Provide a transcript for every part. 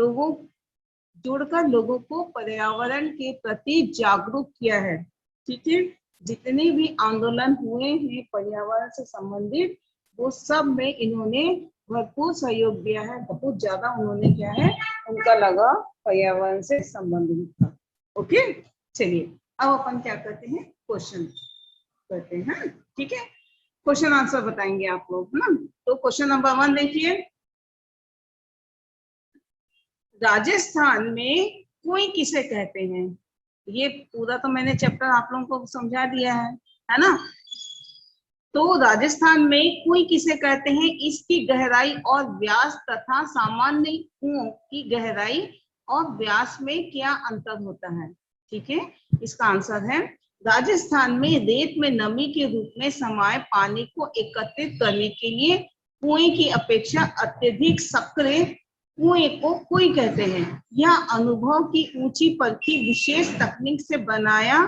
लोगों जुड़कर लोगों को पर्यावरण के प्रति जागरूक किया है। ठीक है, जितने भी आंदोलन हुए हैं पर्यावरण से संबंधित, वो सब में इन्होंने भरपूर सहयोग दिया है। बहुत ज्यादा उन्होंने क्या है, उनका लगाव पर्यावरण से संबंधित था। ओके, चलिए अब अपन क्या करते हैं, क्वेश्चन करते हैं। ठीक है, क्वेश्चन आंसर बताएंगे आप लोग, है ना। तो क्वेश्चन नंबर 1 देखिए, राजस्थान में कुएं किसे कहते हैं। ये पूरा तो मैंने चैप्टर आप लोगों को समझा दिया है ना। तो राजस्थान में कुएं किसे कहते हैं, इसकी गहराई और व्यास तथा सामान्य कुओं की गहराई और व्यास में क्या अंतर होता है। ठीक है, इसका आंसर है, राजस्थान में रेत में नमी के रूप में समाये पानी को एकत्रित करने के लिए कुएं की अपेक्षा अत्यधिक सक्रिय कुएं को कुएं कहते हैं। यह अनुभव की ऊंची परखी विशेष तकनीक से बनाया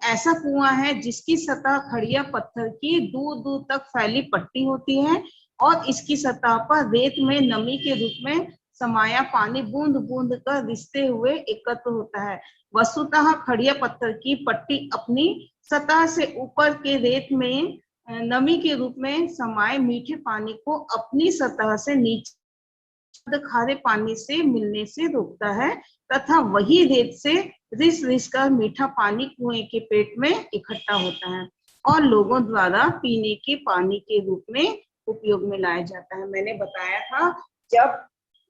ऐसा कुआं है जिसकी सतह खड़िया पत्थर की दूर दूर तक फैली पट्टी होती है और इसकी सतह पर रेत में नमी के रूप में समाया पानी बूंद बूंद कर रिसते हुए एकत्र होता है। वस्तुतः खड़िया पत्थर की पट्टी अपनी सतह से ऊपर के रेत में नमी के रूप में समाये मीठे पानी को अपनी सतह से नीचे खारे पानी से मिलने से रोकता है तथा वही रेत से रिस रिस कर मीठा पानी कुएं के पेट में इकट्ठा होता है और लोगों द्वारा पीने के पानी के रूप में उपयोग में लाया जाता है। मैंने बताया था जब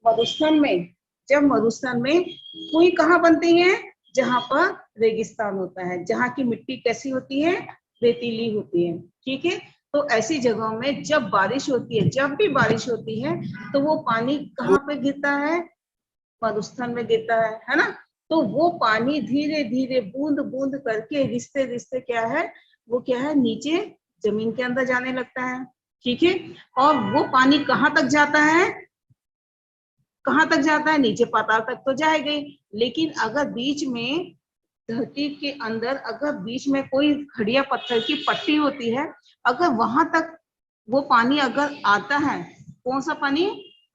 मरुस्थल में कुएं कहाँ बनते हैं, जहां पर रेगिस्तान होता है, जहां की मिट्टी कैसी होती है, रेतीली होती है। ठीक है, तो ऐसी जगहों में जब बारिश होती है, जब भी बारिश होती है तो वो पानी कहाँ पे गिरता है, मरुस्थल में गिरता है ना। तो वो पानी धीरे धीरे बूंद बूंद करके रिश्ते रिश्ते क्या है, वो क्या है, नीचे जमीन के अंदर जाने लगता है। ठीक है, और वो पानी कहाँ तक जाता है, कहाँ तक जाता है, नीचे पाताल तक तो जाएगा ही। लेकिन अगर बीच में धरती के अंदर अगर बीच में कोई खड़िया पत्थर की पट्टी होती है, अगर वहां तक वो पानी अगर आता है, कौन सा पानी,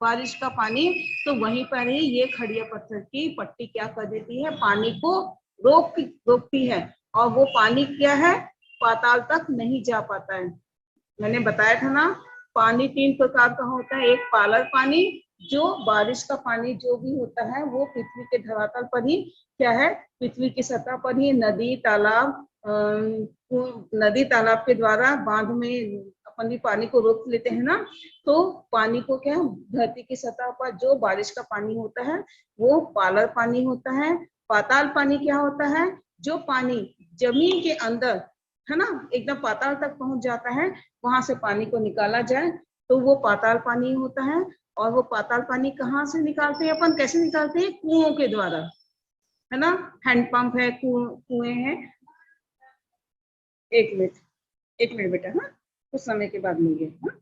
बारिश का पानी, तो वहीं पर ही ये खड़िया पत्थर की पट्टी क्या कर देती है, पानी को रोकती है और वो पानी क्या है, पाताल तक नहीं जा पाता है। मैंने बताया था ना, पानी 3 प्रकार का होता है। एक पालर पानी, जो बारिश का पानी जो भी होता है वो पृथ्वी के धरातल पर ही क्या है, पृथ्वी की सतह पर ही नदी तालाब के द्वारा बांध में अपन भी पानी को रोक लेते हैं ना। तो पानी को क्या, धरती की सतह पर जो बारिश का पानी होता है वो पालर पानी होता है। पाताल पानी क्या होता है, जो पानी जमीन के अंदर है ना एकदम पाताल तक पहुंच जाता है, वहां से पानी को निकाला जाए तो वो पाताल पानी होता है। और वो पाताल पानी कहाँ से निकालते हैं अपन, कैसे निकालते हैं, कुओं के द्वारा, है ना। हैंडपंप है, कुएं हैं। एक मिनट बेटा, हाँ कुछ समय के बाद मिलेंगे, हाँ।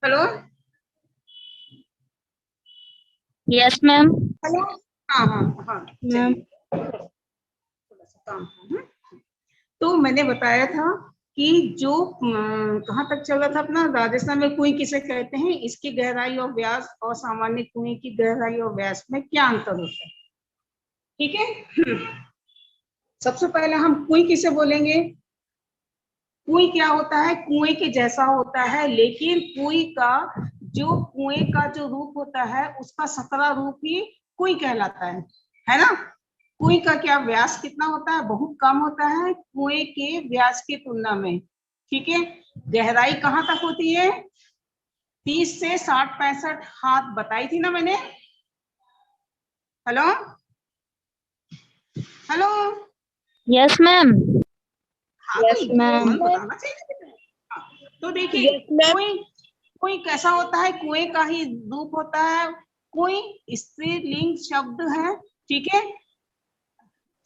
Hello yes ma'am. हेलो। हाँ हाँ हाँ, मैम चलिए, थोड़ा सा काम था। तो मैंने बताया था कि जो कहाँ तक चल रहा था अपना, राजस्थान में कुएं किसे कहते हैं, इसकी गहराई और व्यास और सामान्य कुएं की गहराई और व्यास में क्या अंतर होता है। ठीक है। सबसे पहले हम कुएं किसे बोलेंगे। कुएं क्या होता है, कुएं के जैसा होता है, लेकिन कुएं का जो रूप होता है उसका सकरा रूप ही कुएं कहलाता है ना। कुएं का क्या व्यास कितना होता है, बहुत कम होता है कुएं के व्यास की तुलना में। ठीक है। गहराई कहाँ तक होती है, 30 से 60 65 हाथ बताई थी ना मैंने। Hello hello. Yes ma'am. हाँ तो यस मैम। तुरंत बताना चाहिए बेटा। हाँ, तो देखिए, यस मैम। कुएं कुएं कैसा होता है, कुएं का ही रूप होता है। कुएं स्त्रीलिंग शब्द है। ठीक है,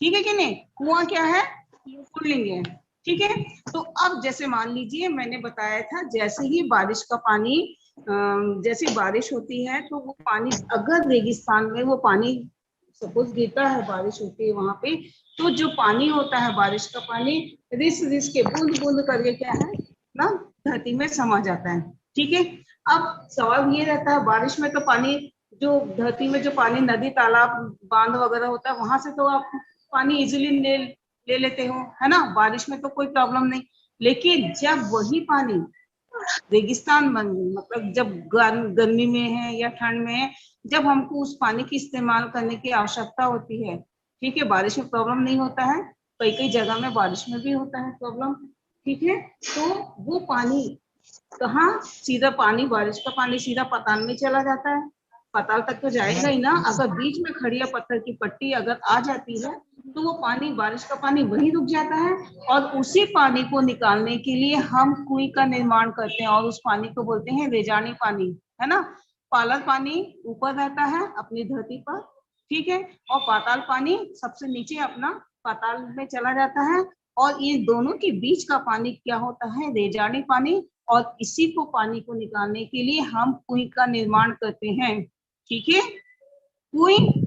ठीक है कि नहीं। कुआं क्या है, पुल्लिंग है। ठीक है। तो अब जैसे मान लीजिए मैंने बताया था, जैसे ही बारिश का पानी जैसी बारिश होती है तो वो पानी अगर रेगिस्तान में वो पानी सपोज गिरता है, बारिश होती है वहां पे, तो जो पानी होता है बारिश का पानी रिस रिस के बूंद बूंद करके क्या है ना, धरती में समा जाता है। ठीक है। अब सवाल ये रहता है, बारिश में तो पानी, जो धरती में जो पानी नदी तालाब बांध वगैरह होता है वहां से तो आप पानी इजीली ले लेते हो, है ना, बारिश में तो कोई प्रॉब्लम नहीं। लेकिन जब वही पानी रेगिस्तान बन, मतलब जब गर्मी में है या ठंड में है, जब हमको उस पानी की इस्तेमाल करने की आवश्यकता होती है, ठीक है, बारिश में प्रॉब्लम नहीं होता है, कई कई जगह में बारिश में भी होता है प्रॉब्लम। ठीक है। तो वो पानी कहाँ, सीधा पानी, बारिश का पानी सीधा पाताल में चला जाता है। पाताल तक तो जाएगा ही ना, अगर बीच में खड़िया पत्थर की पट्टी अगर आ जाती है तो वो पानी, बारिश का पानी वहीं रुक जाता है। और उसी पानी को निकालने के लिए हम कुएं का निर्माण करते हैं, और उस पानी को बोलते हैं रेजानी पानी, है ना। पालल पानी ऊपर रहता है अपनी धरती पर, ठीक है, और पाताल पानी सबसे नीचे अपना पाताल में चला जाता है। और ये दोनों के बीच का पानी क्या होता है, रेजानी पानी। और इसी को पानी को निकालने के लिए हम कुएं का निर्माण करते हैं। ठीक है। कुएं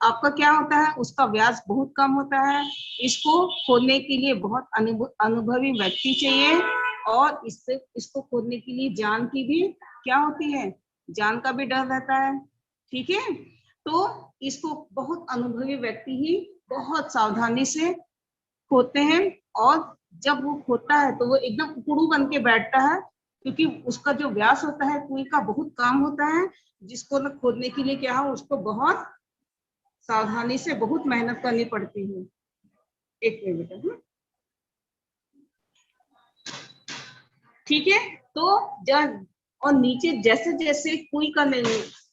आपका क्या होता है, उसका व्यास बहुत कम होता है, इसको खोदने के लिए बहुत अनुभवी व्यक्ति चाहिए, और इससे इसको खोदने के लिए जान की भी क्या होती है, जान का भी डर रहता है। ठीक है। तो इसको बहुत अनुभवी व्यक्ति ही बहुत सावधानी से खोदते हैं। और जब वो खोदता है तो वो एकदम उकड़ू बन के बैठता है, क्योंकि उसका जो व्यास होता है कुएं का बहुत कम होता है, जिसको न खोदने के लिए क्या हो, उसको बहुत सावधानी से बहुत मेहनत करनी पड़ती है। एक मिनट बेटा। ठीक है। तो जब और नीचे जैसे जैसे कुएं का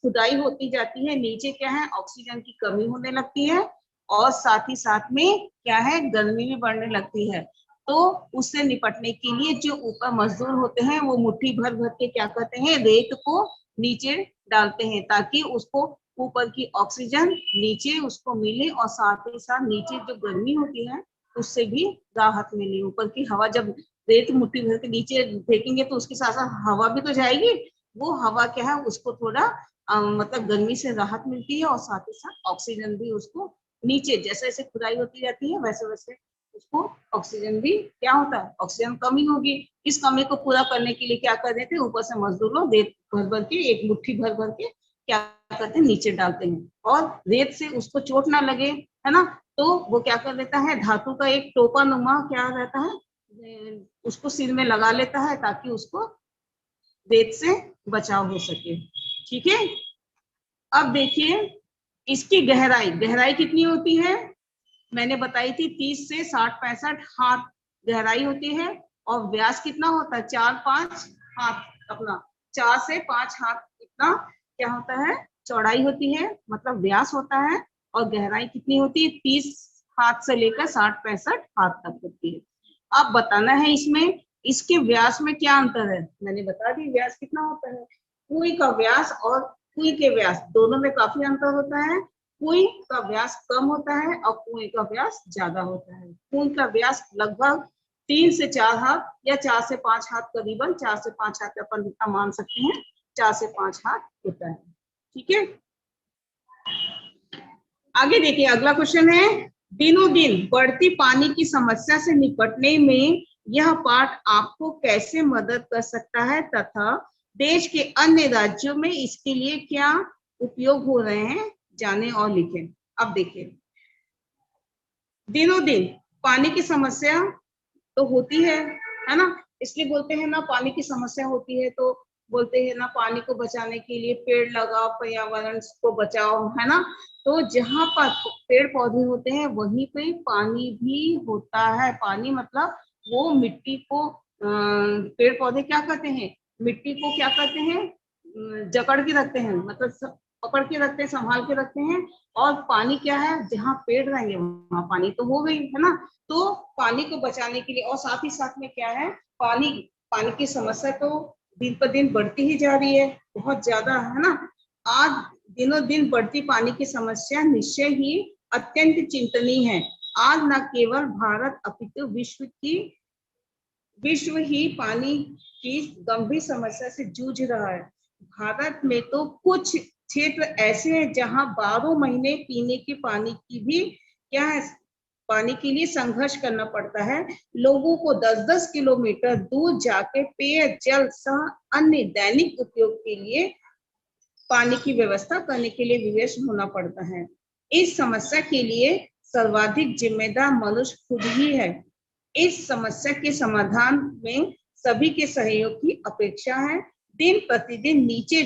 खुदाई होती जाती है, नीचे क्या है, ऑक्सीजन की कमी होने लगती है, और साथ ही साथ में क्या है, गर्मी भी बढ़ने लगती है। तो उससे निपटने के लिए जो ऊपर मजदूर होते हैं वो मुट्ठी भर भर के क्या करते हैं, रेत को नीचे डालते हैं, ताकि उसको ऊपर की ऑक्सीजन नीचे उसको मिले, और साथ ही साथ नीचे जो गर्मी होती है उससे भी राहत मिले। ऊपर की हवा जब रेत मुट्ठी भर के नीचे फेंकेंगे तो उसके साथ साथ हवा भी तो जाएगी, वो हवा क्या है उसको थोड़ा मतलब गर्मी से राहत मिलती है, और साथ ही साथ ऑक्सीजन भी उसको नीचे जैसे जैसे खुदाई होती जाती है वैसे वैसे उसको ऑक्सीजन भी क्या होता है, ऑक्सीजन कमी होगी। इस कमी को पूरा करने के लिए क्या कर देते हैं, ऊपर से मजदूर लोग रेत भर भर के, एक मुट्ठी भर भर के क्या करते हैं, नीचे डालते हैं, और रेत से उसको चोट ना लगे, है ना। तो वो क्या कर देता है, धातु का एक टोपा नुमा क्या रहता है, उसको सिर में लगा लेता है, ताकि उसको रेत से बचाव हो सके। ठीक है। अब देखिए, इसकी गहराई, गहराई कितनी होती है, मैंने बताई थी 30 से 60 65 हाथ गहराई होती है, और व्यास कितना होता है, 4 5 हाथ अपना, 4 से 5 हाथ इतना क्या होता है, चौड़ाई होती है, मतलब व्यास होता है। और गहराई कितनी होती है, 30 हाथ से लेकर 60 65 हाथ तक होती है। अब बताना है इसमें, इसके व्यास में क्या अंतर है, मैंने बता दी व्यास कितना होता है। कुएं का व्यास और कुएं के व्यास दोनों में काफी अंतर होता है। कुएं का व्यास कम होता है और कुएं का व्यास ज्यादा होता है। कुएं का व्यास लगभग 3 से 4 हाथ या 4 से 5 हाथ, करीबन 4 से 5 हाथ अपन इतना मान सकते हैं, 4 से 5 हाथ होता है। ठीक है, आगे देखिए अगला क्वेश्चन है, दिनों दिन बढ़ती पानी की समस्या से निपटने में यह पाठ आपको कैसे मदद कर सकता है तथा देश के अन्य राज्यों में इसके लिए क्या उपयोग हो रहे हैं, जाने और लिखें। अब देखिए, दिनों दिन पानी की समस्या तो होती है ना, इसलिए बोलते हैं ना पानी की समस्या होती है तो बोलते हैं ना पानी को बचाने के लिए पेड़ लगाओ, पर्यावरण को बचाओ, है ना। तो जहां पर पेड़ पौधे होते हैं वहीं पे पानी भी होता है। पानी मतलब वो मिट्टी को पेड़ पौधे क्या करते हैं, मिट्टी को क्या करते हैं, जकड़ के रखते हैं, मतलब पकड़ के रखते हैं, संभाल के रखते हैं। और पानी क्या है, जहाँ पेड़ रहेंगे वहां पानी तो हो गई, है ना। तो पानी को बचाने के लिए और साथ ही साथ में क्या है, पानी पानी की समस्या तो दिन पर दिन बढ़ती ही जा रही है, बहुत ज्यादा, है ना। आज दिनों दिन बढ़ती पानी की समस्या निश्चय ही अत्यंत चिंतनीय है। आज न केवल भारत अपितु विश्व ही पानी की गंभीर समस्या से जूझ रहा है। भारत में तो कुछ क्षेत्र ऐसे हैं जहां 12 महीने पीने के पानी की भी क्या है, पानी के लिए संघर्ष करना पड़ता है। लोगों को 10-10 किलोमीटर दूर जाके पेय जल सह अन्य दैनिक उपयोग के लिए पानी की व्यवस्था करने के लिए विवश होना पड़ता है। इस समस्या के लिए सर्वाधिक जिम्मेदार मनुष्य खुद ही है। इस समस्या के समाधान में सभी के सहयोग की अपेक्षा है। दिन प्रतिदिन नीचे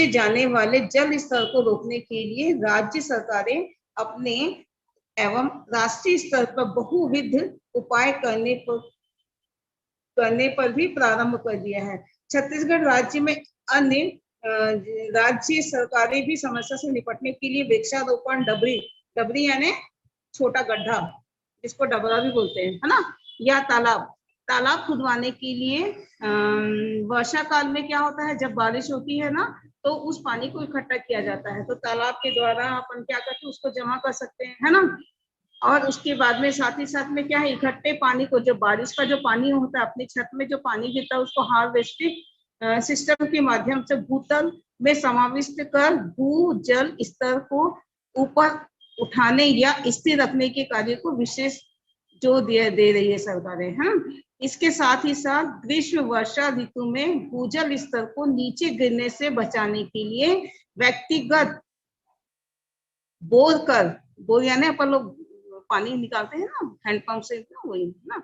जाने वाले जल स्तर को रोकने के लिए राज्य सरकारें अपने एवं राष्ट्रीय स्तर पर बहुविध उपाय करने पर भी प्रारंभ कर दिया है। छत्तीसगढ़ राज्य में अन्य राज्य सरकारें भी समस्या से निपटने के लिए वृक्षारोपण, डबरी यानी छोटा गड्ढा जिसको डबरा भी बोलते हैं, है ना, या तालाब खुदवाने के लिए वर्षा काल में क्या होता है, जब बारिश होती है ना तो उस पानी को इकट्ठा किया जाता है, तो तालाब के द्वारा अपन क्या करते हैं, उसको जमा कर सकते हैं, है ना। और उसके बाद में साथ ही साथ में क्या है, इकट्ठे पानी को, जो बारिश का जो पानी होता है अपनी छत में जो पानी गिरता है उसको हार्वेस्टिंग सिस्टम के माध्यम से भूतल में समाविष्ट कर भू जल स्तर को ऊपर उठाने या स्थिर रखने के कार्य को विशेष जोर दे रही है सरकारें, है। इसके साथ ही साथ ग्रीष्म वर्षा ऋतु में भूजल स्तर को नीचे गिरने से बचाने के लिए व्यक्तिगत बोर यानी अपन लोग पानी निकालते हैं ना हैंडपंप से ना, वही ना,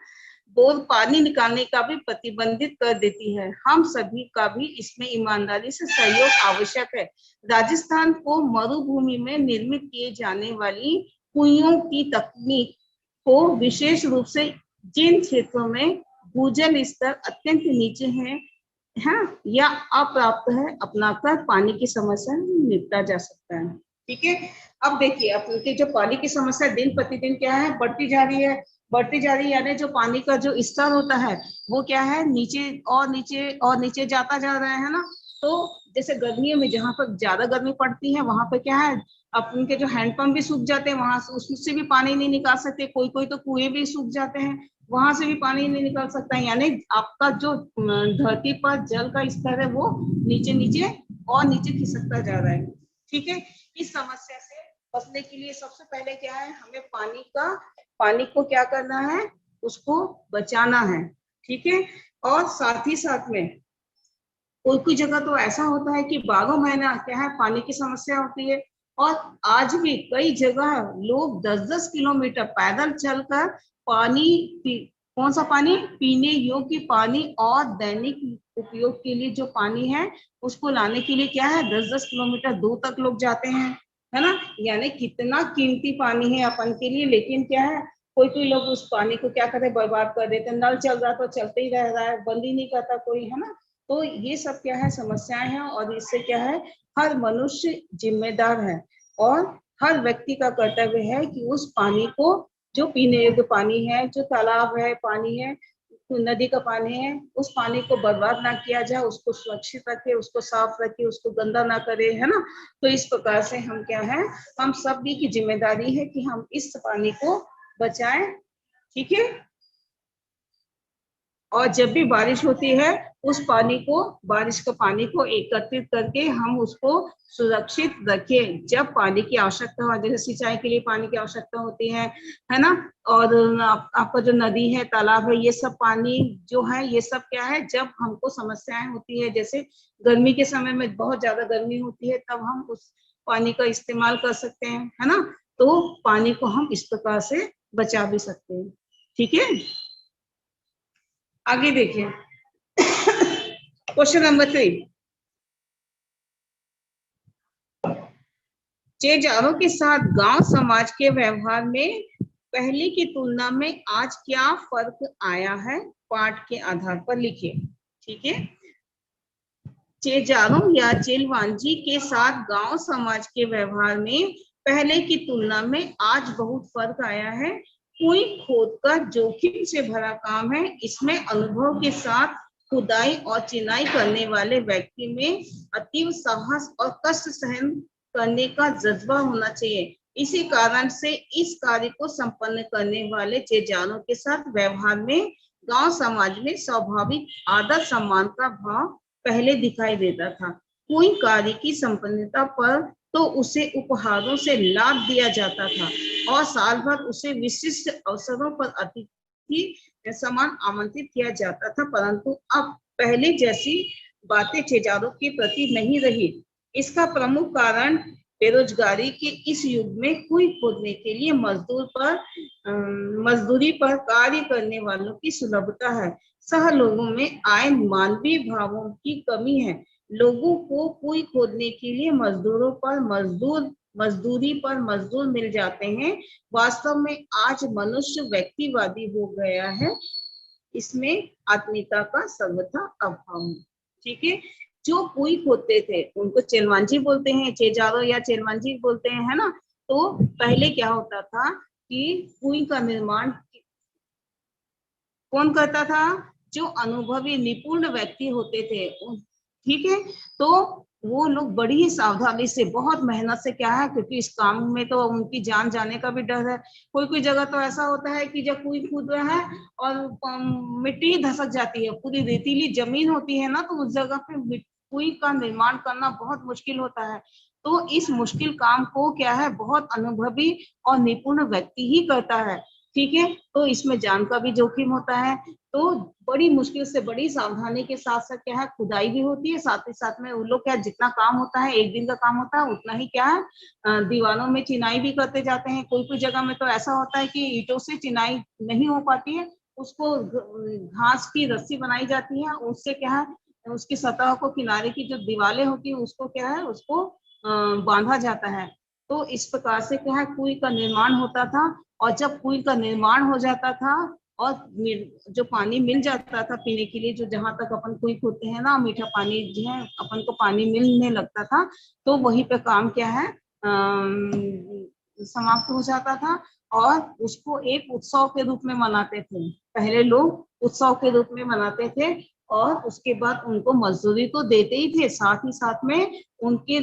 बोर पानी निकालने का भी प्रतिबंधित कर देती है। हम सभी का भी इसमें ईमानदारी से सहयोग आवश्यक है। राजस्थान को मरुभूमि में निर्मित किए जाने वाली कुइयों की तकनीक को विशेष रूप से जिन क्षेत्रों में भूजल स्तर अत्यंत नीचे है या अप्राप्त है, अपनाकर पानी की समस्या निपटा जा सकता है। ठीक है, अब देखिए अपने जो पानी की समस्या दिन प्रतिदिन क्या है, बढ़ती जा रही है, यानी जो पानी का जो स्तर होता है वो क्या है, नीचे और नीचे जाता जा रहा है ना। तो जैसे गर्मियों में जहाँ पर ज्यादा गर्मी पड़ती है वहां पर क्या है, अपन के जो हैंडपंप भी सूख जाते हैं, वहां से उससे भी पानी नहीं निकाल सकते, कोई तो कुएं भी सूख जाते हैं, वहां से भी पानी नहीं निकल सकता है। यानी आपका जो धरती पर जल का स्तर है वो नीचे खिसकता जा रहा है। ठीक है, इस समस्या से बचने के लिए सबसे पहले क्या है, हमें पानी को क्या करना है, उसको बचाना है। ठीक है, और साथ ही साथ में कोई जगह तो ऐसा होता है कि 12 महीना क्या है पानी की समस्या होती है, और आज भी कई जगह लोग 10-10 किलोमीटर पैदल चलकर कौन सा पानी, पीने योग्य पानी और दैनिक उपयोग के लिए जो पानी है उसको लाने के लिए क्या है 10-10 किलोमीटर दूर तक लोग जाते हैं, है ना। यानी कितना कीमती पानी है अपन के लिए, लेकिन क्या है कोई लोग उस पानी को क्या करते, बर्बाद कर देते। नल चल रहा तो चलते ही रह रहा है, बंद ही नहीं करता कोई, है ना। तो ये सब क्या है समस्याएं हैं, और इससे क्या है हर मनुष्य जिम्मेदार है, और हर व्यक्ति का कर्तव्य है कि उस पानी को, जो पीने योग्य पानी है, जो तालाब है पानी है, नदी का पानी है, उस पानी को बर्बाद ना किया जाए, उसको सुरक्षित रखे, उसको साफ रखे, उसको गंदा ना करे, है ना। तो इस प्रकार से हम क्या है, हम सभी की जिम्मेदारी है कि हम इस पानी को बचाएं। ठीक है, और जब भी बारिश होती है उस पानी को, बारिश के पानी को एकत्रित करके हम उसको सुरक्षित रखें। जब पानी की आवश्यकता हो, जैसे सिंचाई के लिए पानी की आवश्यकता होती है ना, और आपका जो नदी है, तालाब है, ये सब पानी जो है, ये सब क्या है, जब हमको समस्याएं होती है, जैसे गर्मी के समय में बहुत ज्यादा गर्मी होती है, तब हम उस पानी का इस्तेमाल कर सकते हैं, है ना। तो पानी को हम इस प्रकार से बचा भी सकते हैं। ठीक है, आगे देखिए। क्वेश्चन नंबर 3, चेजारों के साथ गांव समाज के व्यवहार में पहले की तुलना में आज क्या फर्क आया है, पाठ के आधार पर लिखिए। ठीक है, चेजारों या चेलवांजी के साथ गांव समाज के व्यवहार में पहले की तुलना में आज बहुत फर्क आया है। कुएं खोदकर जोखिम से भरा काम है, इसमें अनुभव के साथ खुदाई और चिनाई करने वाले व्यक्ति में अतीव साहस और कष्ट सहन करने का जज्बा होना चाहिए। इसी कारण से इस कार्य को संपन्न करने वाले चेजारों के साथ व्यवहार में गांव समाज में स्वाभाविक आदर सम्मान का भाव पहले दिखाई देता था। कोई कार्य की संपन्नता पर तो उसे उपहारों से लाभ दिया जाता था और साल भर उसे विशिष्ट अवसरों पर अतिथि समान आमंत्रित किया जाता था, परंतु अब पहले जैसी बातें चेजारों के प्रति नहीं रही। इसका प्रमुख कारण बेरोजगारी के इस युग में कुएं खोदने के लिए मजदूरी पर कार्य करने वालों की सुलभता है। सह लोगों में आए मानवीय भावों की कमी है। लोगों को कुएं खोदने के लिए मजदूरी पर मजदूर मिल जाते हैं। वास्तव में आज मनुष्य व्यक्तिवादी हो गया है, इसमें आत्मीयता का सर्वथा अभाव है। ठीक है, जो कुएं खोदते थे उनको चेलवांजी बोलते हैं, चेजारो या चेलवांजी बोलते हैं, है ना। तो पहले क्या होता था कि कुएं का निर्माण कौन करता था, जो अनुभवी निपुण व्यक्ति होते थे। ठीक है, तो वो लोग बड़ी ही सावधानी से, बहुत मेहनत से, क्या है, क्योंकि इस काम में तो उनकी जान जाने का भी डर है। कोई कोई जगह तो ऐसा होता है कि जब कुएं खोद रहा है और मिट्टी धसक जाती है, पूरी रेतीली जमीन होती है ना, तो उस जगह पे कुएं का निर्माण करना बहुत मुश्किल होता है। तो इस मुश्किल काम को क्या है, बहुत अनुभवी और निपुण व्यक्ति ही करता है। ठीक है, तो इसमें जान का भी जोखिम होता है। तो बड़ी मुश्किल से, बड़ी सावधानी के साथ साथ क्या है, खुदाई भी होती है, साथ ही साथ में उन लोग क्या, जितना काम होता है, एक दिन का काम होता है, उतना ही क्या है, दीवारों में चिनाई भी करते जाते हैं। कोई कोई जगह में तो ऐसा होता है कि ईंटों से चिनाई नहीं हो पाती है, उसको घास की रस्सी बनाई जाती है, उससे क्या है, उसकी सतह को, किनारे की जो दीवारें होती है, उसको क्या है, उसको बांधा जाता है। तो इस प्रकार से क्या है, कुएं का निर्माण होता था। और जब कुएं का निर्माण हो जाता था और जो पानी मिल जाता था पीने के लिए, जो जहां तक अपन कुएं खोदते हैं ना, मीठा पानी जो है, अपन को पानी मिलने लगता था, तो वहीं पे काम क्या है, समाप्त हो जाता था। और उसको एक उत्सव के रूप में मनाते थे। पहले लोग उत्सव के रूप में मनाते थे और उसके बाद उनको मजदूरी तो देते ही थे, साथ ही साथ में उनके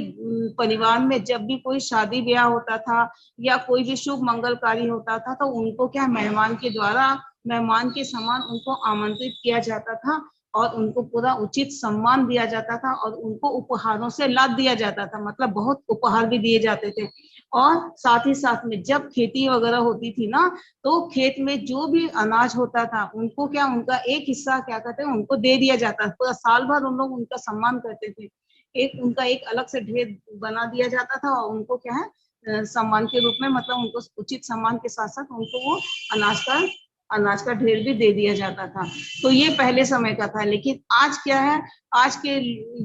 परिवार में जब भी कोई शादी ब्याह होता था या कोई भी शुभ मंगल कार्य होता था, तो उनको क्या, मेहमान के द्वारा, मेहमान के समान उनको आमंत्रित किया जाता था और उनको पूरा उचित सम्मान दिया जाता था और उनको उपहारों से लाद दिया जाता था, मतलब बहुत उपहार भी दिए जाते थे। और साथ ही साथ में जब खेती वगैरह होती थी ना, तो खेत में जो भी अनाज होता था, उनको क्या, उनका एक हिस्सा क्या कहते हैं, उनको दे दिया जाता, पूरा साल भर उन लोग उनका सम्मान करते थे। उनका एक अलग से ढेर बना दिया जाता था और उनको क्या है, सम्मान के रूप में, मतलब उनको उचित सम्मान के साथ साथ उनको वो अनाज का ढेर भी दे दिया जाता था। तो ये पहले समय का था। लेकिन आज क्या है, आज के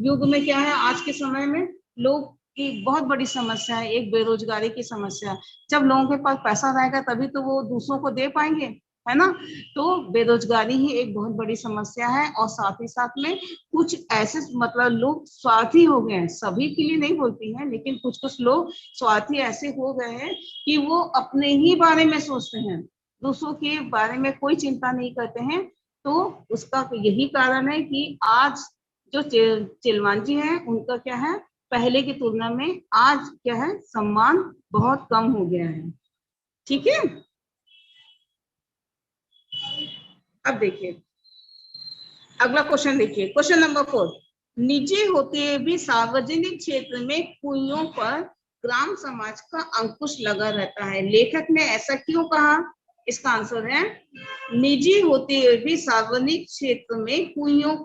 युग में क्या है, आज के समय में लोग की बहुत बड़ी समस्या है, एक बेरोजगारी की समस्या। जब लोगों के पास पैसा रहेगा तभी तो वो दूसरों को दे पाएंगे, है ना। तो बेरोजगारी ही एक बहुत बड़ी समस्या है। और साथ ही साथ में कुछ ऐसे, मतलब लोग स्वार्थी हो गए हैं, सभी के लिए नहीं बोलती हैं, लेकिन कुछ कुछ लोग स्वार्थी ऐसे हो गए हैं कि वो अपने ही बारे में सोचते हैं, दूसरों के बारे में कोई चिंता नहीं करते हैं। तो उसका यही कारण है कि आज जो चिलवांजी हैं, उनका क्या है, पहले की तुलना में आज क्या है, सम्मान बहुत कम हो गया है। ठीक है, अब देखिए, अगला क्वेश्चन देखिए, क्वेश्चन नंबर 4। निजी होते हुए भी सार्वजनिक क्षेत्र में कुइयों पर ग्राम समाज का अंकुश लगा रहता है। लेखक ने ऐसा क्यों कहा? इसका आंसर है, निजी होते हुए भी सार्वजनिक क्षेत्र में कुइयों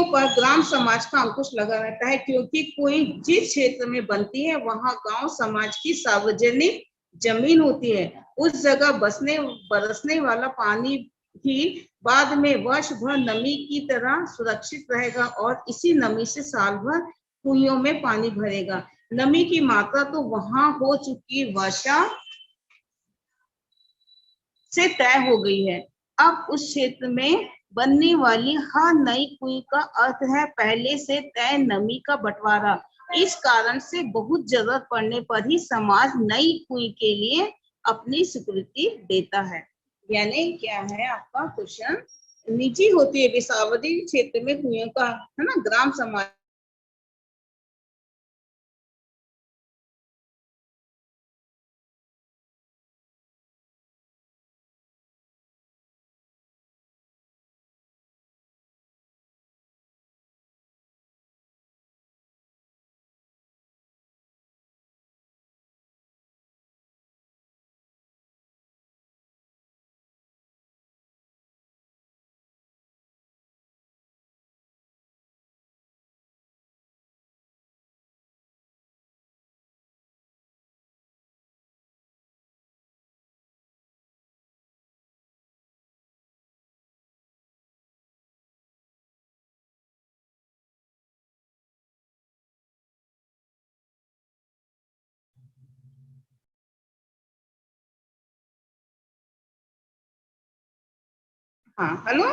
पर ग्राम समाज का अंकुश लगा रहता है, क्योंकि कुई जिस क्षेत्र में बनती है वहां गांव समाज की सार्वजनिक जमीन होती है। उस जगह बरसने वाला पानी भी बाद में वर्ष भर नमी की तरह सुरक्षित रहेगा और इसी नमी से साल भर कुइयों में पानी भरेगा। नमी की मात्रा तो वहां हो चुकी वर्षा से तय हो गई है। अब उस क्षेत्र में बनने वाली हर नई कुई का अर्थ है पहले से तय नमी का बंटवारा। इस कारण से बहुत जरूरत पड़ने पर ही समाज नई कुई के लिए अपनी स्वीकृति देता है। यानी क्या है आपका क्वेश्चन, निजी होती है सार्वजनिक क्षेत्र में कुइयों का, है ना, ग्राम समाज हाँ, हेलो,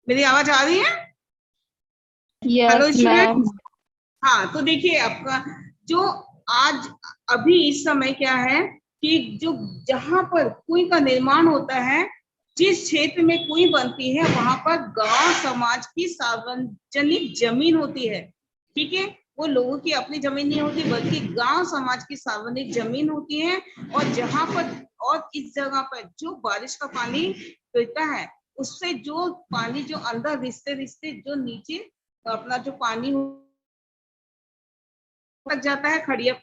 मेरी आवाज आ रही है? Hello yes ma'am. स्टूडेंट। हाँ, तो देखिए आपका जो आज अभी इस समय क्या है कि जो जहां पर कुई का निर्माण होता है, जिस क्षेत्र में कुई बनती है वहां पर गांव समाज की सार्वजनिक जमीन होती है। ठीक है, वो लोगों की अपनी जमीन नहीं होती बल्कि गांव समाज की सार्वजनिक जमीन होती है। और जहां पर और इस जगह पर जो बारिश का पानी गिरता है उससे जो पानी जो अंदर रिश्ते रिश्ते जो नीचे अपना जो पानी तक जाता है, खड़िया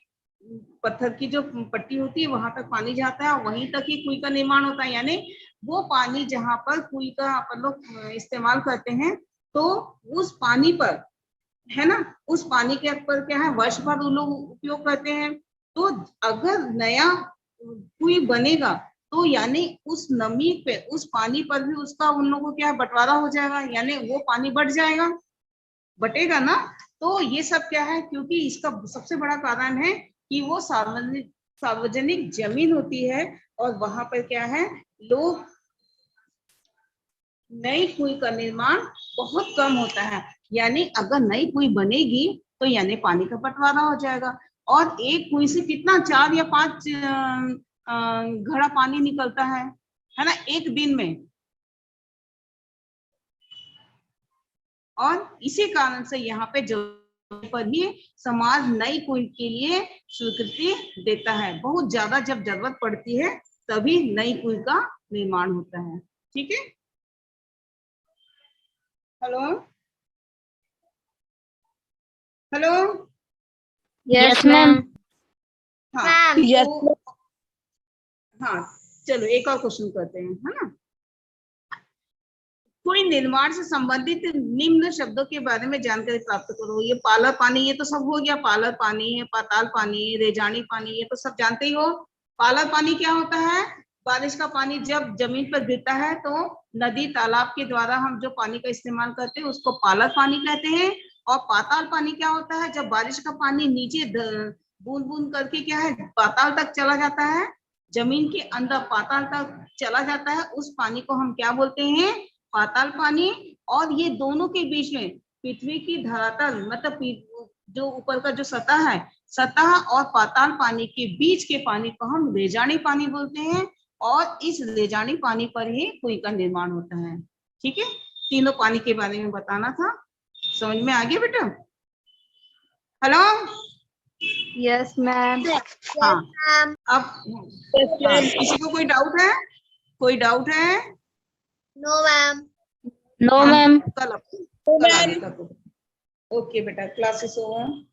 पत्थर की जो पट्टी होती है वहां तक पानी जाता है और वहीं तक ही कुई का निर्माण होता है। यानी वो पानी जहां पर कुई का अपन लोग इस्तेमाल करते हैं तो उस पानी पर, है ना, उस पानी के ऊपर क्या है वर्ष भर वो लोग उपयोग करते हैं। तो अगर नया कुई बनेगा तो यानी उस नमी पे उस पानी पर भी उसका उन लोगों को क्या बंटवारा हो जाएगा, यानी वो पानी बढ़ जाएगा, बटेगा ना। तो ये सब क्या है, क्योंकि इसका सबसे बड़ा कारण है कि वो सार्वजनिक जमीन होती है और वहां पर क्या है लोग नई कुई का निर्माण बहुत कम होता है। यानी अगर नई कुई बनेगी तो यानी पानी का बंटवारा हो जाएगा। और एक कुई से कितना 4 या 5 घड़ा पानी निकलता है ना, एक दिन में। और इसी कारण से यहाँ पे जो पर ही समाज नई कुई के लिए स्वीकृति देता है। बहुत ज्यादा जब जरूरत पड़ती है तभी नई कुई का निर्माण होता है। ठीक है, हेलो हेलो। Yes ma'am. हाँ यस तो हाँ, चलो एक और क्वेश्चन करते हैं, है ना। कोई निर्माण से संबंधित निम्न शब्दों के बारे में जानकारी प्राप्त करो। ये पालर पानी, ये तो सब हो गया, पालर पानी है, पाताल पानी है, रेजानी पानी, ये तो सब जानते ही हो। पालर पानी क्या होता है? बारिश का पानी जब जमीन पर गिरता है तो नदी तालाब के द्वारा हम जो पानी का इस्तेमाल करते हैं उसको पालर पानी कहते हैं। और पाताल पानी क्या होता है? जब बारिश का पानी नीचे बूंद बूंद करके क्या है पाताल तक चला जाता है, जमीन के अंदर पाताल तक चला जाता है, उस पानी को हम क्या बोलते हैं? पाताल पानी। और ये दोनों के बीच में पृथ्वी की धरातल मतलब जो ऊपर का जो सतह है, सतह और पाताल पानी के बीच के पानी को हम रेजानी पानी बोलते हैं। और इस रेजानी पानी पर ही कुई का निर्माण होता है। ठीक है, तीनों पानी के बारे में बताना था। समझ में आ गया बेटा? Hello, yes ma'am. हाँ, अब हाँ, किसी को कोई डाउट है? कोई डाउट है? No ma'am. No, ma'am. कल आगे का ओके बेटा, क्लास इज ओवर।